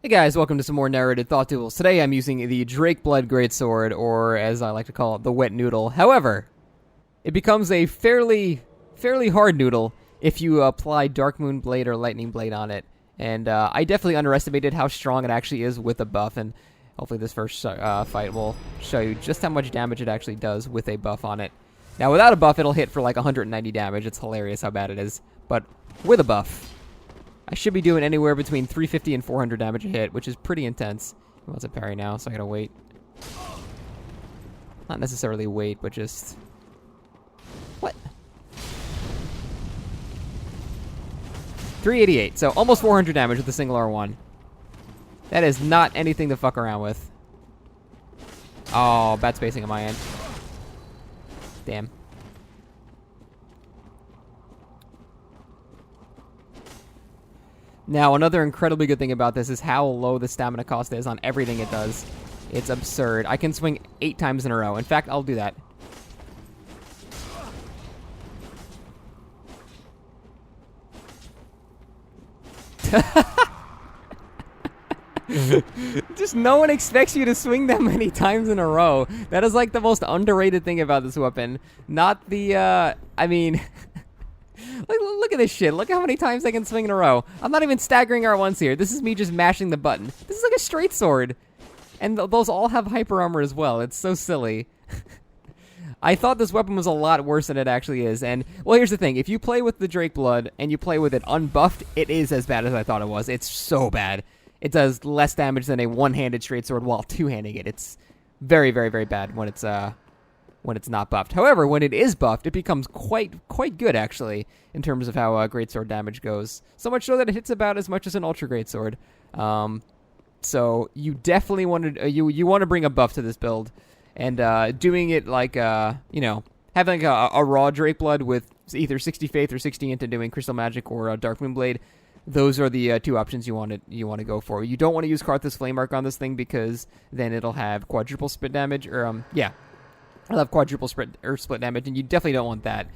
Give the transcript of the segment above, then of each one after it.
Hey guys, welcome to some more Narrated Thought Duels. Today I'm using the Drakeblood Greatsword, or as I like to call it, the Wet Noodle. However, it becomes a fairly hard noodle if you apply Darkmoon Blade or Lightning Blade on it. And I definitely underestimated how strong it actually is with a buff, and hopefully this first fight will show you just how much damage it actually does with a buff on it. Now without a buff, it'll hit for like 190 damage. It's hilarious how bad it is. But with a buff, I should be doing anywhere between 350 and 400 damage a hit, which is pretty intense. Well, it's a parry now, so I gotta wait. Not necessarily wait, but just... What? 388, so almost 400 damage with a single R1. That is not anything to fuck around with. Oh, bad spacing on my end. Damn. Now, another incredibly good thing about this is how low the stamina cost is on everything it does. It's absurd. I can swing 8 times in a row. In fact, I'll do that. Just no one expects you to swing that many times in a row. That is like the most underrated thing about this weapon. Not the, I mean... Look at this shit. Look how many times I can swing in a row. I'm not even staggering R1s here. This is me just mashing the button. This is like a straight sword. And those all have hyper armor as well. It's so silly. I thought this weapon was a lot worse than it actually is. And, well, here's the thing. If you play with the Drakeblood and you play with it unbuffed, it is as bad as I thought it was. It's so bad. It does less damage than a one-handed straight sword while two-handing it. It's very, very, very bad when it's not buffed. However, when it is buffed, it becomes quite good, actually, in terms of how Greatsword damage goes. So much so that it hits about as much as an Ultra Greatsword. So you definitely want to you want to bring a buff to this build, and doing it like you know, having a raw Drakeblood with either 60 Faith or 60 into doing Crystal Magic or Darkmoon Blade. Those are the two options you want to go for. You don't want to use Karthus Flame Arc on this thing because then it'll have quadruple split damage, or yeah. I'll have quadruple split damage, and you definitely don't want that.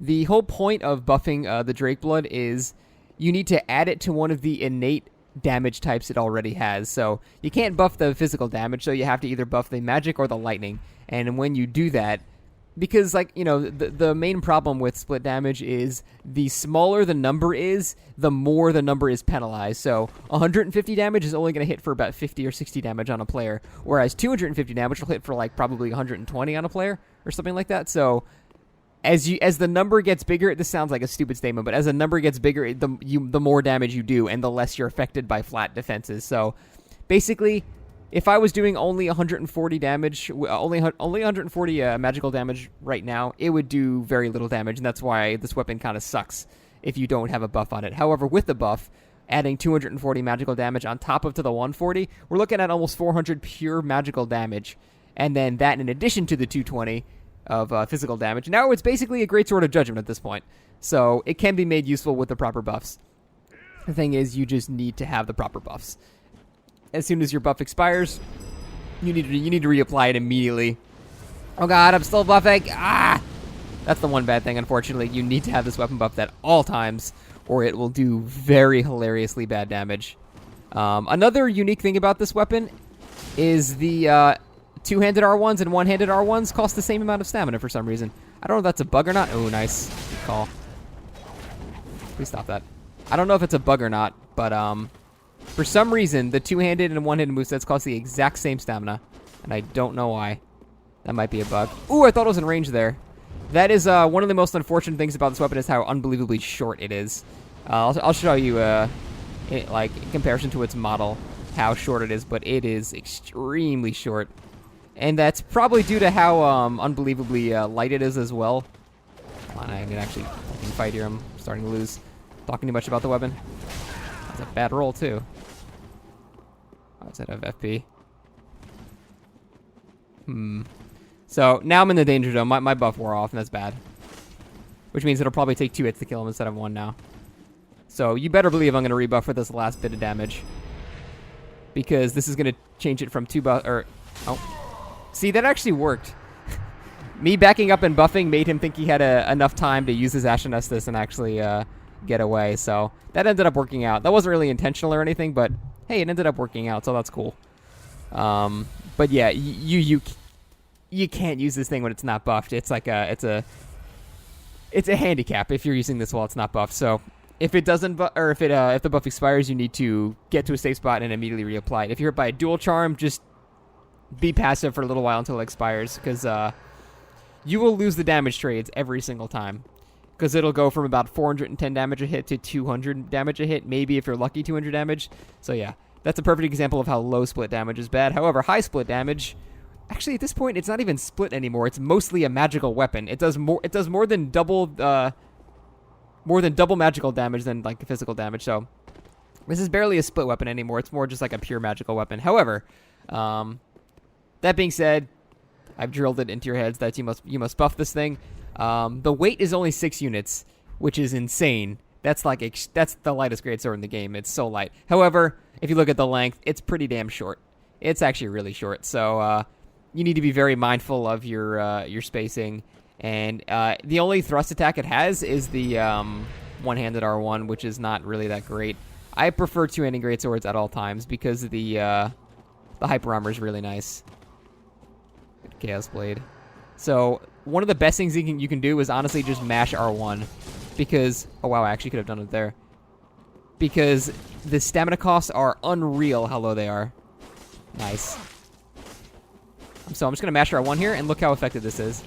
The whole point of buffing the Drakeblood is you need to add it to one of the innate damage types it already has. So you can't buff the physical damage, so you have to either buff the magic or the lightning. And when you do that, because, like, you know, the main problem with split damage is the smaller the number is, the more the number is penalized. So 150 damage is only going to hit for about 50 or 60 damage on a player, whereas 250 damage will hit for, like, probably 120 on a player or something like that. So as the number gets bigger, this sounds like a stupid statement, but as the number gets bigger, the more damage you do and the less you're affected by flat defenses. So basically, if I was doing only 140 damage, only 140 magical damage right now, it would do very little damage, and that's why this weapon kind of sucks if you don't have a buff on it. However, with the buff, adding 240 magical damage on top of to the 140, we're looking at almost 400 pure magical damage, and then that in addition to the 220 of physical damage. Now it's basically a Greatsword of Judgment at this point, so it can be made useful with the proper buffs. The thing is, you just need to have the proper buffs. As soon as your buff expires, you need to reapply it immediately. Oh god, I'm still buffing. Ah! That's the one bad thing, unfortunately. You need to have this weapon buffed at all times, or it will do very hilariously bad damage. Another unique thing about this weapon is the two-handed R1s and one-handed R1s cost the same amount of stamina for some reason. I don't know if that's a bug or not. Oh, nice. Good call. Please stop that. I don't know if it's a bug or not, but for some reason, the two-handed and one-handed movesets cost the exact same stamina, and I don't know why. That might be a bug. Ooh, I thought it was in range there. That is one of the most unfortunate things about this weapon is how unbelievably short it is. I'll show you, like, in comparison to its model, how short it is, but it is extremely short. And that's probably due to how unbelievably light it is as well. Come on, I can actually fucking fight here. I'm starting to lose. Talking too much about the weapon. That's a bad roll, too. Outside of FP. So, now I'm in the danger zone. My buff wore off, and that's bad. Which means it'll probably take 2 hits to kill him instead of 1 now. So, you better believe I'm going to rebuff for this last bit of damage. Because this is going to change it from 2 buff... Oh. See, that actually worked. Me backing up and buffing made him think he had enough time to use his Ashen Estus and actually... get away, so that ended up working out. That wasn't really intentional or anything, but hey, it ended up working out, so that's cool. But yeah, you can't use this thing when it's not buffed. It's like it's a handicap if you're using this while it's not buffed. So if it doesn't, if the buff expires, you need to get to a safe spot and immediately reapply it. If you're hit by a dual charm, just be passive for a little while until it expires, because you will lose the damage trades every single time. Because it'll go from about 410 damage a hit to 200 damage a hit, maybe if you're lucky 200 damage. So yeah, that's a perfect example of how low split damage is bad. However, high split damage, actually at this point it's not even split anymore. It's mostly a magical weapon. It does more than double magical damage than like physical damage. So this is barely a split weapon anymore. It's more just like a pure magical weapon. However, that being said, I've drilled it into your heads that you must buff this thing. The weight is only 6 units, which is insane. That's that's the lightest greatsword in the game. It's so light. However, if you look at the length, it's pretty damn short. It's actually really short. So you need to be very mindful of your spacing. And the only thrust attack it has is the one-handed R1, which is not really that great. I prefer two-handed greatswords at all times because the hyper armor is really nice. Chaos Blade. So one of the best things you can do is honestly just mash R1, because oh wow, I actually could have done it there, because the stamina costs are unreal how low they are. Nice. So I'm just gonna mash R1 here, and look how effective this is.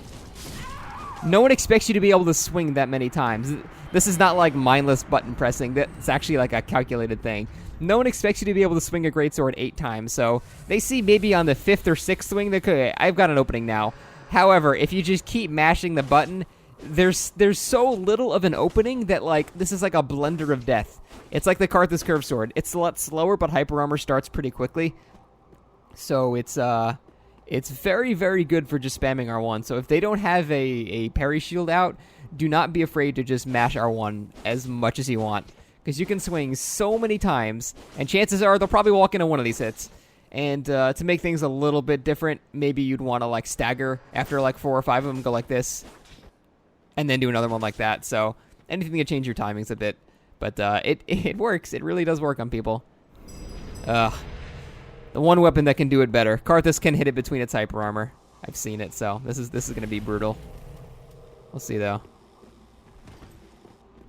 No one expects you to be able to swing that many times. This is not like mindless button pressing. That's actually like a calculated thing. No one expects you to be able to swing a greatsword 8 times, so they see maybe on the 5th or 6th swing, I've got an opening now. However, if you just keep mashing the button, there's so little of an opening that, like, this is like a blender of death. It's like the Karthus Curved Sword. It's a lot slower, but hyper armor starts pretty quickly. So it's very, very good for just spamming R1. So if they don't have a parry shield out, do not be afraid to just mash R1 as much as you want, because you can swing so many times, and chances are they'll probably walk into one of these hits. And to make things a little bit different, maybe you'd want to like stagger after like 4 or 5 of them, go like this, and then do another one like that. So anything to change your timings a bit, but it works. It really does work on people. The one weapon that can do it better. Karthus can hit it between its hyper armor. I've seen it, so this is gonna be brutal. We'll see though.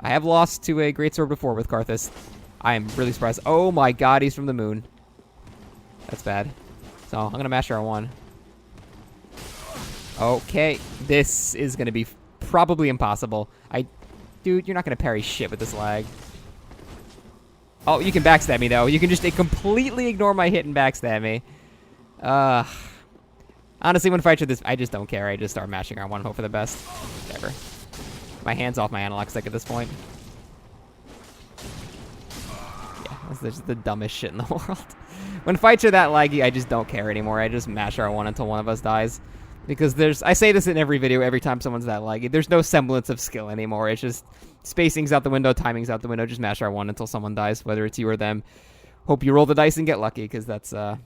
I have lost to a greatsword before with Karthus. I am really surprised. Oh my god, he's from the moon. That's bad. So I'm gonna mash R1. Okay, this is gonna be probably impossible. Dude, you're not gonna parry shit with this lag. Oh, you can backstab me though. You can just completely ignore my hit and backstab me. Honestly, when fights with this, I just don't care. I just start mashing R1 and hope for the best. Whatever. My hand's off my analog stick at this point. Yeah, that's just the dumbest shit in the world. When fights are that laggy, I just don't care anymore. I just mash R1 until one of us dies. Because I say this in every video every time someone's that laggy. There's no semblance of skill anymore. It's just spacing's out the window, timing's out the window. Just mash R1 until someone dies, whether it's you or them. Hope you roll the dice and get lucky, because that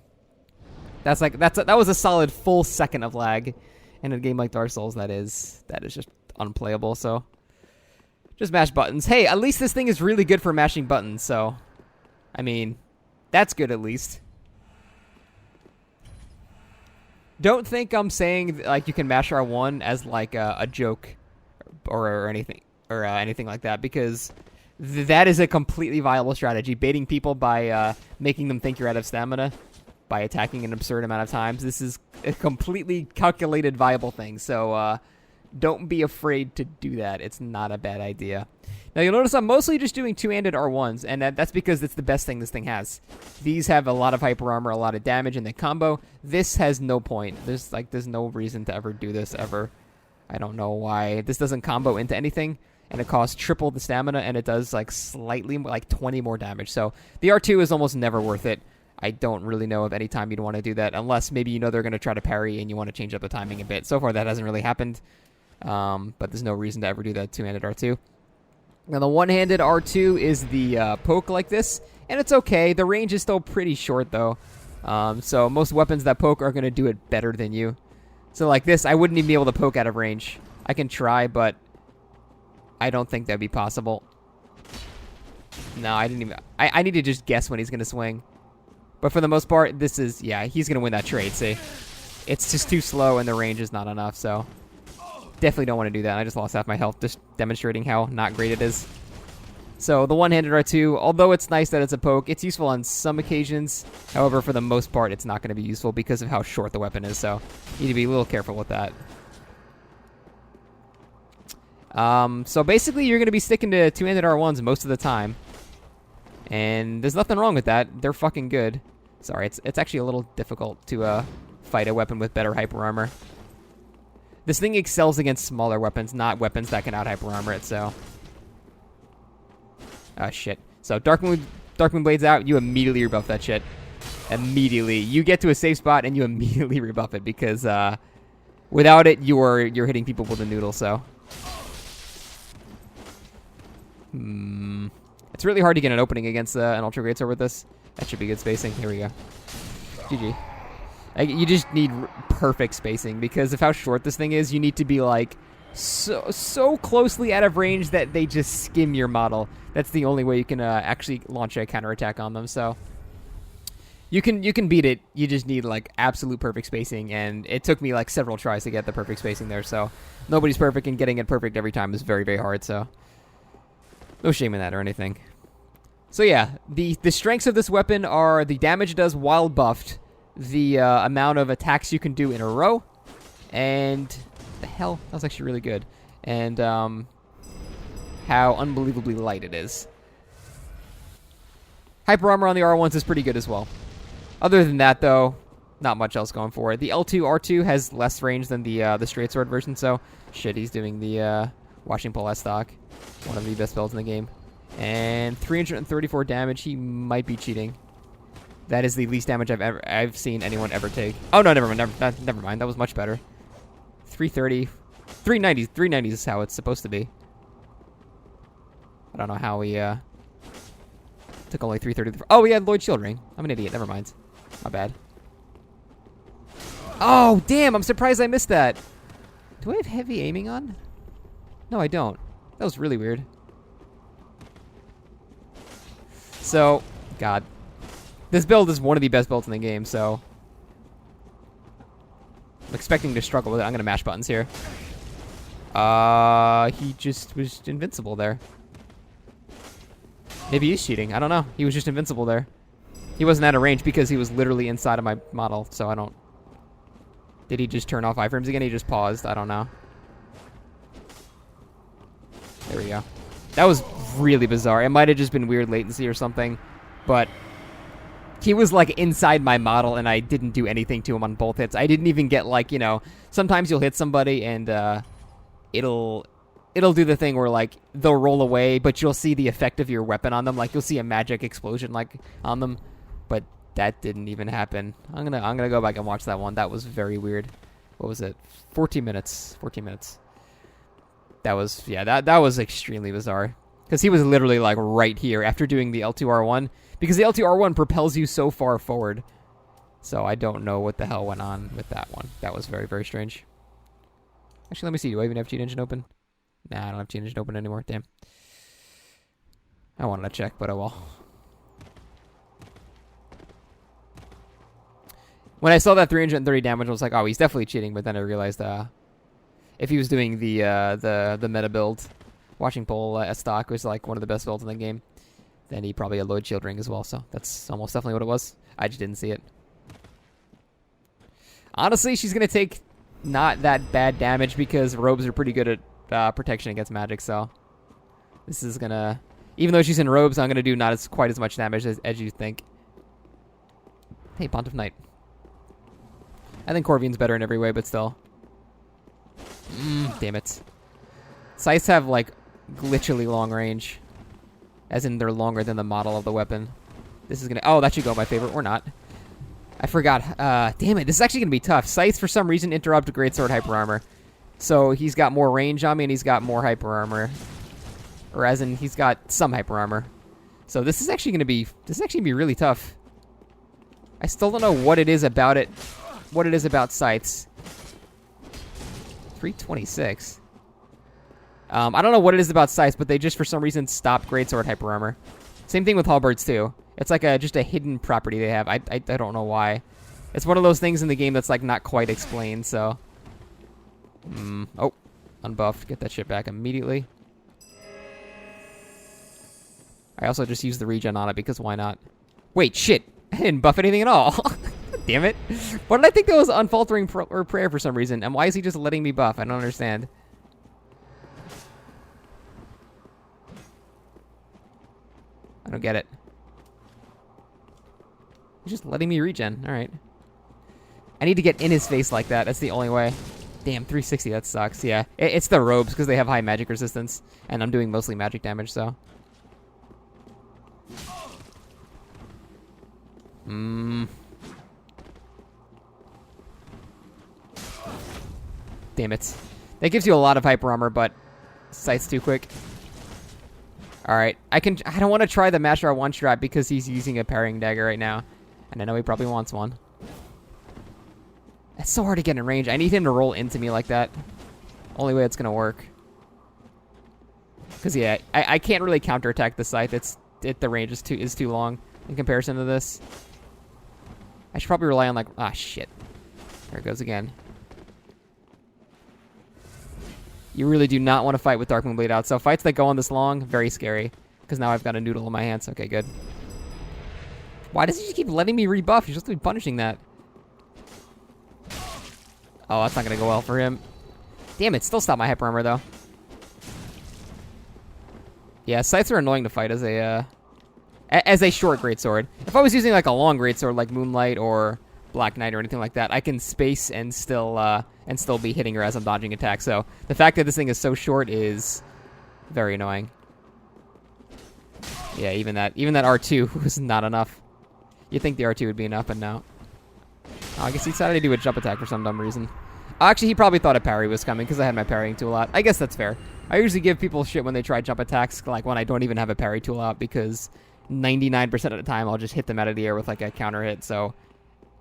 was a solid full second of lag. And in a game like Dark Souls, that is just unplayable. So just mash buttons. Hey, at least this thing is really good for mashing buttons. So, I mean, that's good at least. Don't think I'm saying like you can mash R1 as like a joke or anything like that, because that is a completely viable strategy. Baiting people by making them think you're out of stamina by attacking an absurd amount of times. This is a completely calculated, viable thing. So don't be afraid to do that. It's not a bad idea. Now you'll notice I'm mostly just doing two-handed R1s, and that's because it's the best thing this thing has. These have a lot of hyper armor, a lot of damage, and they combo. This has no point. There's no reason to ever do this ever. I don't know why. This doesn't combo into anything, and it costs triple the stamina, and it does like slightly like 20 more damage. So the R2 is almost never worth it. I don't really know of any time you'd want to do that, unless maybe you know they're going to try to parry and you want to change up the timing a bit. So far that hasn't really happened, but there's no reason to ever do that two-handed R2. Now, the one-handed R2 is the poke like this, and it's okay. The range is still pretty short, though. So most weapons that poke are going to do it better than you. So like this, I wouldn't even be able to poke out of range. I can try, but I don't think that'd be possible. No, I didn't even... I need to just guess when he's going to swing. But for the most part, this is, yeah, he's going to win that trade, see? It's just too slow and the range is not enough, so definitely don't want to do that. I just lost half my health, just demonstrating how not great it is. So the one-handed R2, although it's nice that it's a poke, it's useful on some occasions. However, for the most part, it's not going to be useful because of how short the weapon is, so you need to be a little careful with that. So basically, you're going to be sticking to two-handed R1s most of the time. And there's nothing wrong with that. They're fucking good. Sorry, it's actually a little difficult to fight a weapon with better hyper armor. This thing excels against smaller weapons, not weapons that can out-hyper armor it, so... Ah, shit. So, Darkmoon Blade's out, you immediately rebuff that shit. Immediately. You get to a safe spot, and you immediately rebuff it, because, without it, you're hitting people with a noodle, so... It's really hard to get an opening against an Ultra Greatsword with this. That should be good spacing. Here we go. GG. You just need perfect spacing, because of how short this thing is, you need to be, like, so closely out of range that they just skim your model. That's the only way you can actually launch a counterattack on them, so... You can beat it, you just need, like, absolute perfect spacing, and it took me, like, several tries to get the perfect spacing there, so... Nobody's perfect, and getting it perfect every time is very, very hard, so... No shame in that or anything. So yeah, the strengths of this weapon are the damage it does while buffed, the amount of attacks you can do in a row, and... The hell? That was actually really good. And how unbelievably light it is. Hyper armor on the R1s is pretty good as well. Other than that, though, not much else going for it. The L2 R2 has less range than the straight sword version, so shit, he's doing the washing pole S stock, one of the best builds in the game. And 334 damage. He might be cheating. That is the least damage I've seen anyone ever take. Oh no, never mind. Never mind. That was much better. 330, 390. 390 is how it's supposed to be. I don't know how he took only 330. Oh, he had Lloyd Shield Ring. I'm an idiot. Never mind. My bad. Oh, damn. I'm surprised I missed that. Do I have heavy aiming on? No, I don't. That was really weird. So, God. This build is one of the best builds in the game, so... I'm expecting to struggle with it. I'm going to mash buttons here. He just was invincible there. Maybe he's cheating. I don't know. He was just invincible there. He wasn't out of range because he was literally inside of my model, so I don't... Did he just turn off iframes again? He just paused. I don't know. There we go. That was really bizarre. It might have just been weird latency or something, but he was like inside my model and I didn't do anything to him on both hits. I didn't even get like, you know, sometimes you'll hit somebody and it'll do the thing where like they'll roll away, but you'll see the effect of your weapon on them. Like you'll see a magic explosion like on them, but that didn't even happen. I'm gonna go back and watch that one. That was very weird. What was it? 14 minutes. 14 minutes. That was, yeah, that was extremely bizarre. Because he was literally, like, right here after doing the L2R1. Because the L2R1 propels you so far forward. So I don't know what the hell went on with that one. That was very, very strange. Actually, let me see. Do I even have Cheat Engine open? Nah, I don't have Cheat Engine open anymore. Damn. I wanted to check, but oh well. When I saw that 330 damage, I was like, oh, he's definitely cheating. But then I realized, if he was doing the meta build, Washing Pole S stock was like one of the best builds in the game, then he probably had Lloyd Shield Ring as well, so that's almost definitely what it was. I just didn't see it. Honestly, she's going to take not that bad damage because robes are pretty good at protection against magic, so this is going to... Even though she's in robes, I'm going to do not quite as much damage as you think. Hey, Pontiff Knight. I think Corvian's better in every way, but still... damn it. Scythes have, like, glitchily long range. As in, they're longer than the model of the weapon. This is gonna... Oh, that should go my favorite. Or not. I forgot. Damn it. This is actually gonna be tough. Scythes, for some reason, interrupt Greatsword hyper armor. So, he's got more range on me, and he's got more hyper armor. Or as in, he's got some hyper armor. So, this is actually gonna be... This is actually gonna be really tough. I still don't know what it is about it. What it is about Scythes. 326. I don't know what it is about Scythes, but they just for some reason stopped Greatsword hyper armor. Same thing with Halberds too. It's like just a hidden property they have. I don't know why. It's one of those things in the game that's like not quite explained, so. Oh, unbuffed. Get that shit back immediately. I also just used the regen on it because why not? Wait, shit. I didn't buff anything at all. Damn it. Why did I think that was unfaltering prayer for some reason? And why is he just letting me buff? I don't understand. I don't get it. He's just letting me regen. Alright. I need to get in his face like that. That's the only way. Damn, 360. That sucks. Yeah. It's the robes because they have high magic resistance. And I'm doing mostly magic damage, so. Damn it. That gives you a lot of hyper armor, but scythes too quick. Alright. I don't want to try the Masher one strap because he's using a parrying dagger right now. And I know he probably wants one. It's so hard to get in range. I need him to roll into me like that. Only way it's gonna work. Because yeah, I can't really counterattack the scythe. The range is too long in comparison to this. I should probably rely on like shit. There it goes again. You really do not want to fight with Darkmoon Blade out. So fights that go on this long, very scary. Because now I've got a noodle in my hands. Okay, good. Why does he just keep letting me rebuff? You're supposed to be punishing that. Oh, that's not going to go well for him. Damn it, still stop my hyper armor, though. Yeah, scythes are annoying to fight as a short greatsword. If I was using like a long greatsword like Moonlight or Black Knight or anything like that, I can space and still be hitting her as I'm dodging attacks. So the fact that this thing is so short is very annoying. Yeah, even that R2 was not enough. You'd think the R2 would be enough, but no. Oh, I guess he decided to do a jump attack for some dumb reason. Actually, he probably thought a parry was coming because I had my parrying tool out. I guess that's fair. I usually give people shit when they try jump attacks, like when I don't even have a parry tool out, because 99% of the time I'll just hit them out of the air with like a counter hit. So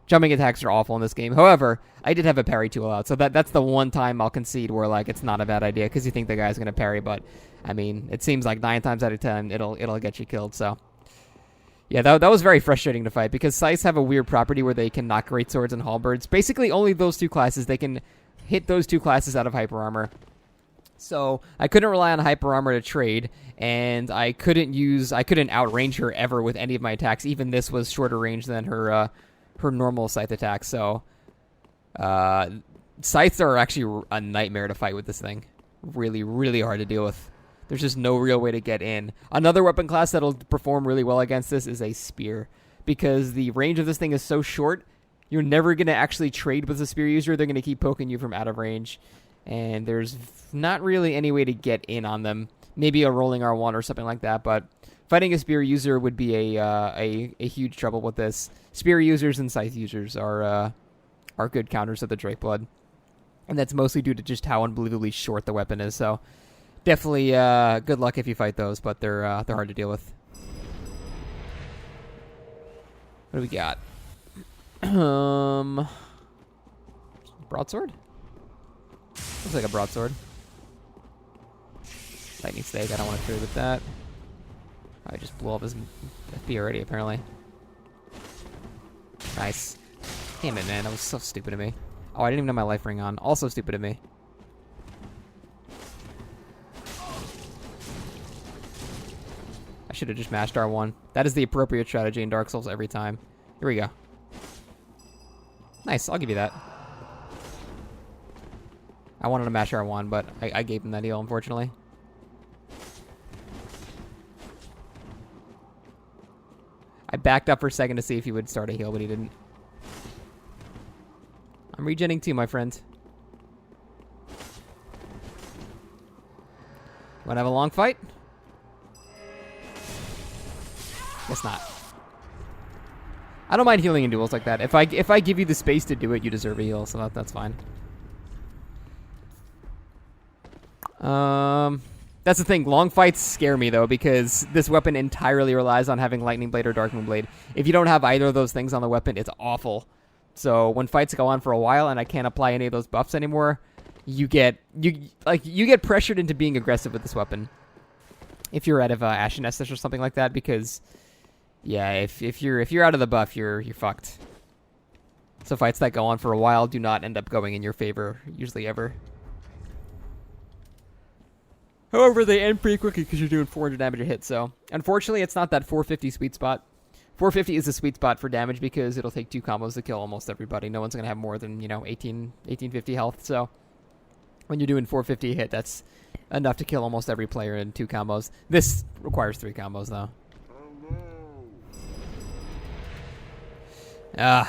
jumping attacks are awful in this game. However, I did have a parry tool out, so that's the one time I'll concede where like it's not a bad idea because you think the guy's gonna parry, but I mean it seems like 9 times out of 10 it'll get you killed. So yeah, that was very frustrating to fight because scythes have a weird property where they can knock greatswords and halberds. Basically, only those two classes. They can hit those two classes out of hyper armor. So I couldn't rely on hyper armor to trade, and I couldn't outrange her ever with any of my attacks. Even this was shorter range than her normal scythe attack. So scythes are actually a nightmare to fight with this thing. Really, really hard to deal with. There's just no real way to get in. Another weapon class that'll perform really well against this is a spear. Because the range of this thing is so short, you're never going to actually trade with a spear user. They're going to keep poking you from out of range. And there's not really any way to get in on them. Maybe a rolling R1 or something like that. But fighting a spear user would be a huge trouble with this. Spear users and scythe users are good counters of the Drakeblood. And that's mostly due to just how unbelievably short the weapon is. So definitely good luck if you fight those, but they're hard to deal with. What do we got? Broadsword? Looks like a broadsword. Lightning stake, I don't want to trade with that. I just blew up his FP already, apparently. Nice. Damn it, man, that was so stupid of me. Oh, I didn't even have my life ring on. Also stupid of me. I should have just mashed R1. That is the appropriate strategy in Dark Souls every time. Here we go. Nice, I'll give you that. I wanted to mash R1, but I gave him that heal, unfortunately. I backed up for a second to see if he would start a heal, but he didn't. I'm regenning too, my friend. Wanna have a long fight? Guess not. I don't mind healing in duels like that. If I give you the space to do it, you deserve a heal, so that's fine. That's the thing. Long fights scare me, though, because this weapon entirely relies on having Lightning Blade or Darkmoon Blade. If you don't have either of those things on the weapon, it's awful. So when fights go on for a while and I can't apply any of those buffs anymore, you get pressured into being aggressive with this weapon. If you're out of Ashen Estus or something like that, because Yeah, if you're out of the buff, you're fucked. So fights that go on for a while do not end up going in your favor, usually ever. However, they end pretty quickly because you're doing 400 damage a hit, so... Unfortunately, it's not that 450 sweet spot. 450 is a sweet spot for damage because it'll take 2 combos to kill almost everybody. No one's going to have more than, 1850 health, so... When you're doing 450 a hit, that's enough to kill almost every player in 2 combos. This requires 3 combos, though.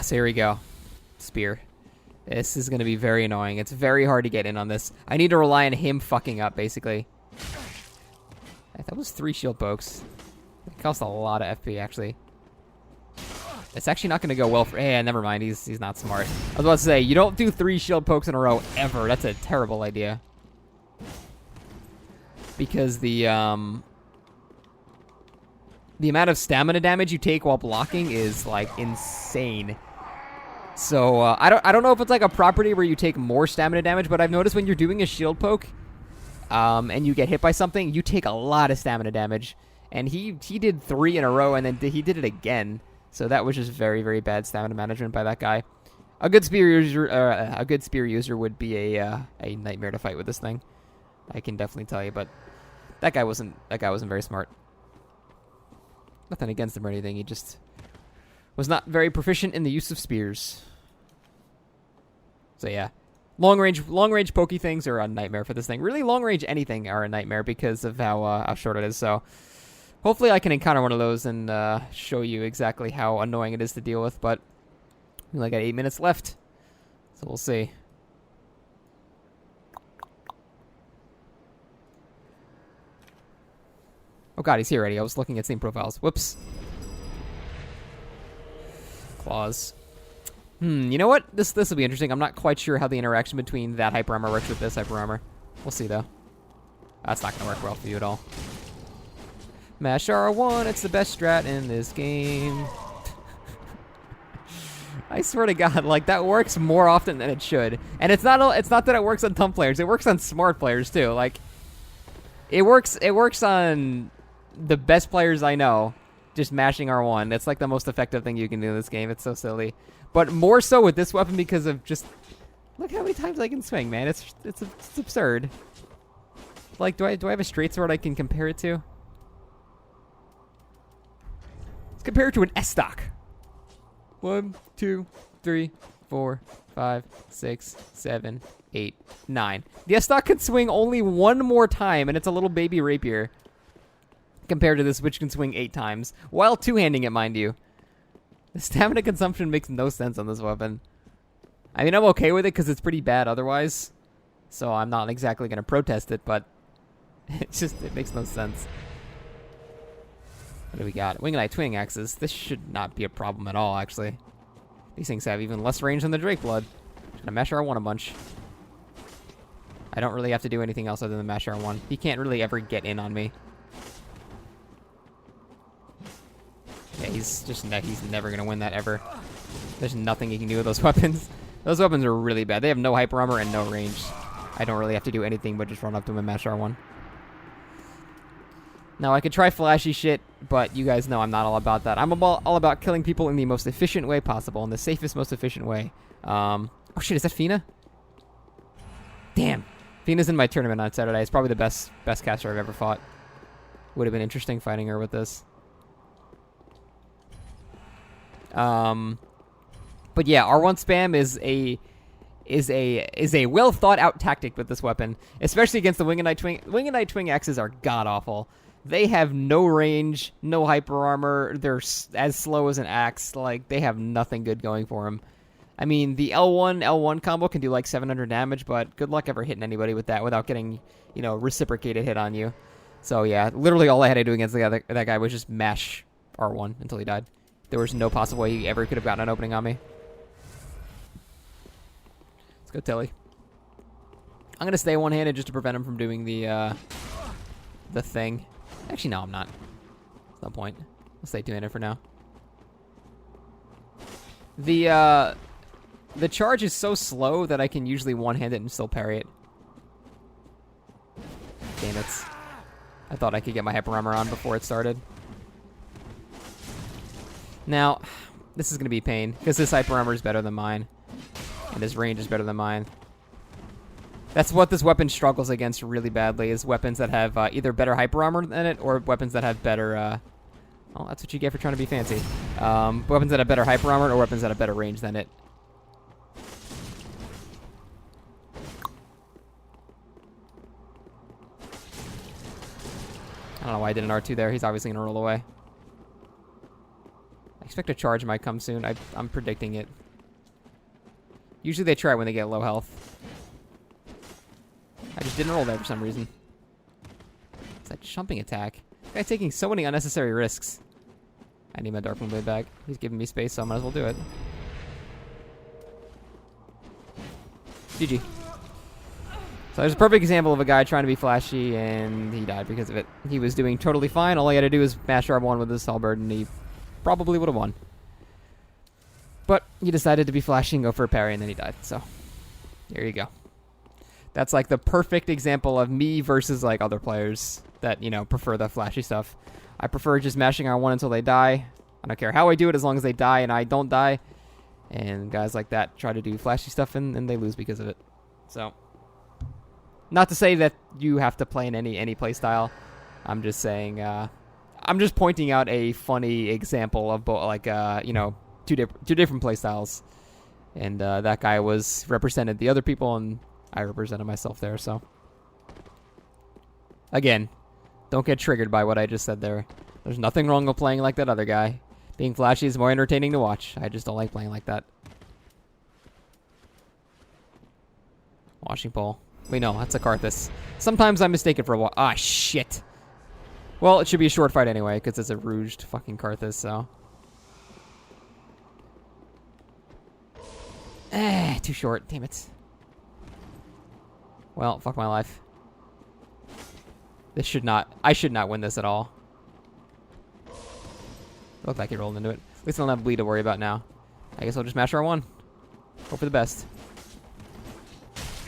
So here we go. Spear. This is going to be very annoying. It's very hard to get in on this. I need to rely on him fucking up, basically. That was 3 shield pokes. It cost a lot of FP, actually. It's actually not going to go well for... Hey, never mind. He's not smart. I was about to say, you don't do 3 shield pokes in a row, ever. That's a terrible idea. Because the amount of stamina damage you take while blocking is, like, insane. So, I don't know if it's like a property where you take more stamina damage, but I've noticed when you're doing a shield poke, and you get hit by something, you take a lot of stamina damage. And he did 3 in a row, and then he did it again. So that was just very, very bad stamina management by that guy. A good spear user would be a nightmare to fight with this thing. I can definitely tell you, but that guy wasn't very smart. Nothing against him or anything. He just was not very proficient in the use of spears. So yeah, long range pokey things are a nightmare for this thing. Really, long range anything are a nightmare because of how short it is. So hopefully I can encounter one of those and show you exactly how annoying it is to deal with. But we only got 8 minutes left, so we'll see. Oh god, he's here already. I was looking at same profiles. Whoops. Claws. You know what? This will be interesting. I'm not quite sure how the interaction between that hyper armor works with this hyper armor. We'll see though. That's not gonna work well for you at all. Mash R1, it's the best strat in this game. I swear to God, like that works more often than it should. And it's not that it works on dumb players. It works on smart players too. Like it works on the best players I know. Just mashing R1. It's like the most effective thing you can do in this game. It's so silly. But more so with this weapon because of just look how many times I can swing, man. It's absurd. Like do I have a straight sword I can compare it to? Let's compare it to an S-stock. 1, 2, 3, 4, 5, 6, 7, 8, 9. The S-stock can swing only 1 more time, and it's a little baby rapier. Compared to this, which can swing 8 times. While two-handing it, mind you. The stamina consumption makes no sense on this weapon. I mean, I'm okay with it because it's pretty bad otherwise. So I'm not exactly going to protest it, but it makes no sense. What do we got? Wing and Eye Twin Axes. This should not be a problem at all, actually. These things have even less range than the Drakeblood. Gonna mash R1 a bunch. I don't really have to do anything else other than mash R1. He can't really ever get in on me. Yeah, he's never gonna win that ever. There's nothing he can do with those weapons. Those weapons are really bad. They have no hyper armor and no range. I don't really have to do anything but just run up to him and mash R1. Now, I could try flashy shit, but you guys know I'm not all about that. I'm all about killing people in the most efficient way possible, in the safest, most efficient way. Oh shit, is that Fina? Damn. Fina's in my tournament on Saturday. It's probably the best caster I've ever fought. Would have been interesting fighting her with this. But yeah, R1 spam is a well thought out tactic with this weapon, especially against the Wing and Eye Twin. Wing and Eye Twin axes are god awful. They have no range, no hyper armor. They're as slow as an axe. Like they have nothing good going for them. I mean, the L1 combo can do like 700 damage, but good luck ever hitting anybody with that without getting, reciprocated hit on you. So yeah, literally all I had to do against that guy was just mash R1 until he died. There was no possible way he ever could have gotten an opening on me. Let's go, Tilly. I'm gonna stay one-handed just to prevent him from doing the thing. Actually, no, I'm not. There's no point. I'll stay two-handed for now. The charge is so slow that I can usually one-hand it and still parry it. Damn it. I thought I could get my hyper armor on before it started. Now, this is going to be pain, because his hyper armor is better than mine. And his range is better than mine. That's what this weapon struggles against really badly, is weapons that have either better hyper armor than it, or weapons that have better... well, that's what you get for trying to be fancy. Weapons that have better hyper armor, or weapons that have better range than it. I don't know why I did an R2 there. He's obviously going to roll away. I expect a charge might come soon. I'm predicting it. Usually they try when they get low health. I just didn't roll there for some reason. It's that jumping attack. This guy's taking so many unnecessary risks. I need my Darkmoon Blade back. He's giving me space, so I might as well do it. GG. So there's a perfect example of a guy trying to be flashy, and he died because of it. He was doing totally fine. All he had to do was mash R1 with his halberd, and he probably would have won. But he decided to be flashy and go for a parry, and then he died. So there you go. That's like the perfect example of me versus like other players that, you know, prefer the flashy stuff. I prefer just mashing R1 until they die. I don't care how I do it as long as they die and I don't die. And guys like that try to do flashy stuff and they lose because of it. So, not to say that you have to play in any play style. I'm just saying, I'm just pointing out a funny example of like, you know, two different play styles. And that guy represented the other people and I represented myself there, so. Again, don't get triggered by what I just said there. There's nothing wrong with playing like that other guy. Being flashy is more entertaining to watch. I just don't like playing like that. Washing pole. Wait, no, that's a Karthus. Sometimes I'm mistaken for a ah, shit. Well, it should be a short fight anyway, because it's a rouged fucking Karthus, so. Too short. Damn it. Well, fuck my life. This should not... I should not win this at all. Looked like he rolled into it. At least I don't have bleed to worry about now. I guess I'll just mash R1. Hope for the best.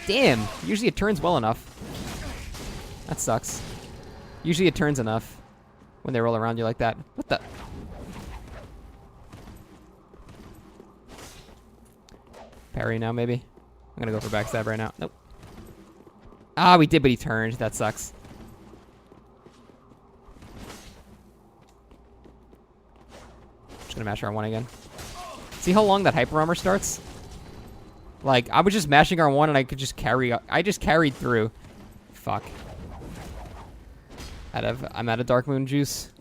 Damn! Usually it turns well enough. That sucks. Usually it turns enough when they roll around you like that. What the... Parry now, maybe? I'm gonna go for backstab right now. Nope. Ah, we did, but he turned. That sucks. Just gonna mash R1 again. See how long that hyper armor starts? Like, I was just mashing R1 and I could just carry... I just carried through. Fuck. I'm out of Darkmoon juice.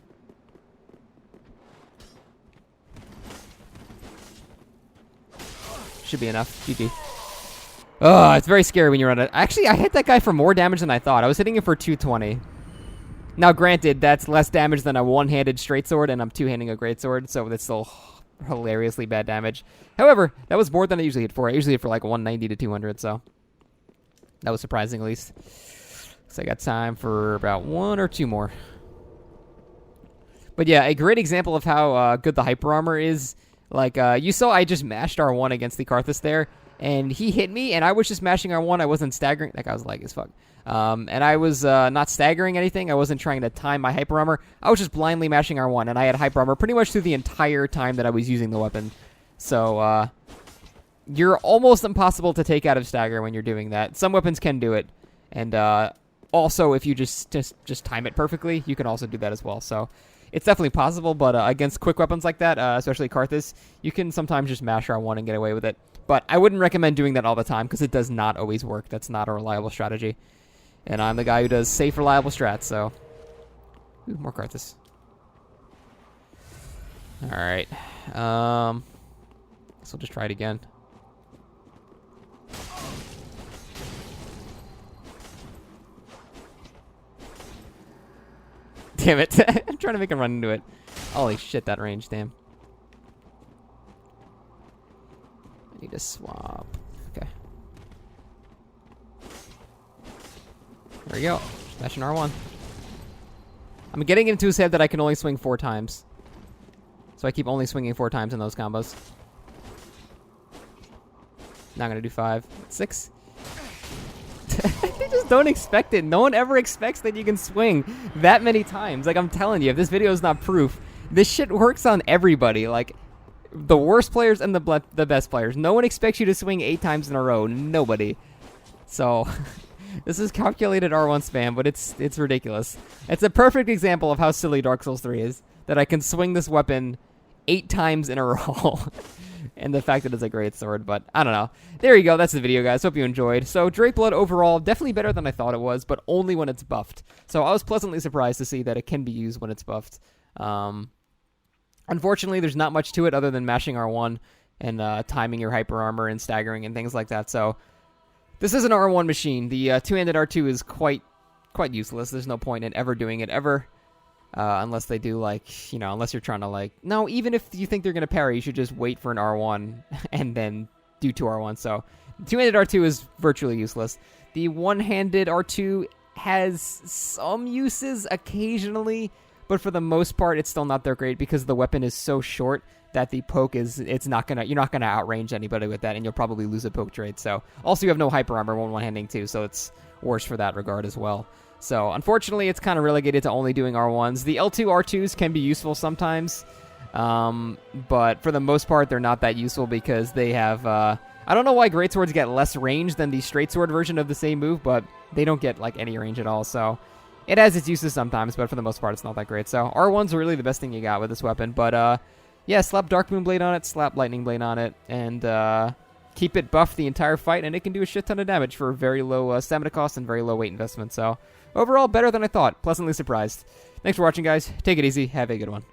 Should be enough. GG. Oh, it's very scary when you're on it. Actually, I hit that guy for more damage than I thought. I was hitting him for 220. Now, granted, that's less damage than a one-handed straight sword, and I'm two-handing a greatsword, so that's still hilariously bad damage. However, that was more than I usually hit for. I usually hit for like 190 to 200, so that was surprising at least. So I got time for about one or two more. But yeah, a great example of how good the hyper armor is. Like, you saw I just mashed R1 against the Karthus there. And he hit me, and I was just mashing R1. I wasn't staggering. That guy was lag as fuck. And I was not staggering anything. I wasn't trying to time my hyper armor. I was just blindly mashing R1, and I had hyper armor pretty much through the entire time that I was using the weapon. So, you're almost impossible to take out of stagger when you're doing that. Some weapons can do it. And also, if you just time it perfectly, you can also do that as well. So, it's definitely possible, but against quick weapons like that, especially Karthus, you can sometimes just mash R1 and get away with it. But I wouldn't recommend doing that all the time because it does not always work. That's not a reliable strategy. And I'm the guy who does safe, reliable strats, so... Ooh, more Karthus. Alright. So we'll just try it again. Damn it. I'm trying to make him run into it. Holy shit, that range, damn. I need to swap. Okay. There we go. Smashing R1. I'm getting into his head that I can only swing 4 times. So I keep only swinging 4 times in those combos. Now I'm going to do 5. 6. They just don't expect it. No one ever expects that you can swing that many times. Like, I'm telling you, if this video is not proof This shit works on everybody. Like, the worst players and the best players. No one expects you to swing 8 times in a row. Nobody. So, this is calculated R1 spam, but it's ridiculous. It's a perfect example of how silly Dark Souls 3 is. That I can swing this weapon 8 times in a row. And the fact that it's a great sword, but I don't know. There you go. That's the video, guys. Hope you enjoyed. So, Drakeblood overall, definitely better than I thought it was, but only when it's buffed. So, I was pleasantly surprised to see that it can be used when it's buffed. Unfortunately, there's not much to it other than mashing R1 and timing your hyper armor and staggering and things like that. So, this is an R1 machine. The two-handed R2 is quite useless. There's no point in ever doing it ever. Unless they do, like, you know, unless you're trying to, like... No, even if you think they're going to parry, you should just wait for an R1 and then do 2 R1. So, two-handed R2 is virtually useless. The one-handed R2 has some uses occasionally, but for the most part, it's still not that great because the weapon is so short that the poke is... you're not gonna outrange anybody with that, and you'll probably lose a poke trade. So, also you have no hyper armor when one-handing too, so it's worse for that regard as well. So, unfortunately, it's kind of relegated to only doing R1s. The L2 R2s can be useful sometimes, but for the most part, they're not that useful because they have... I don't know why Greatswords get less range than the straight sword version of the same move, but they don't get, like, any range at all, so... It has its uses sometimes, but for the most part, it's not that great. So, R1s are really the best thing you got with this weapon, but, yeah, slap Darkmoon Blade on it, slap Lightning Blade on it, and, keep it buffed the entire fight, and it can do a shit ton of damage for very low stamina cost and very low weight investment, so... Overall, better than I thought. Pleasantly surprised. Thanks for watching, guys. Take it easy. Have a good one.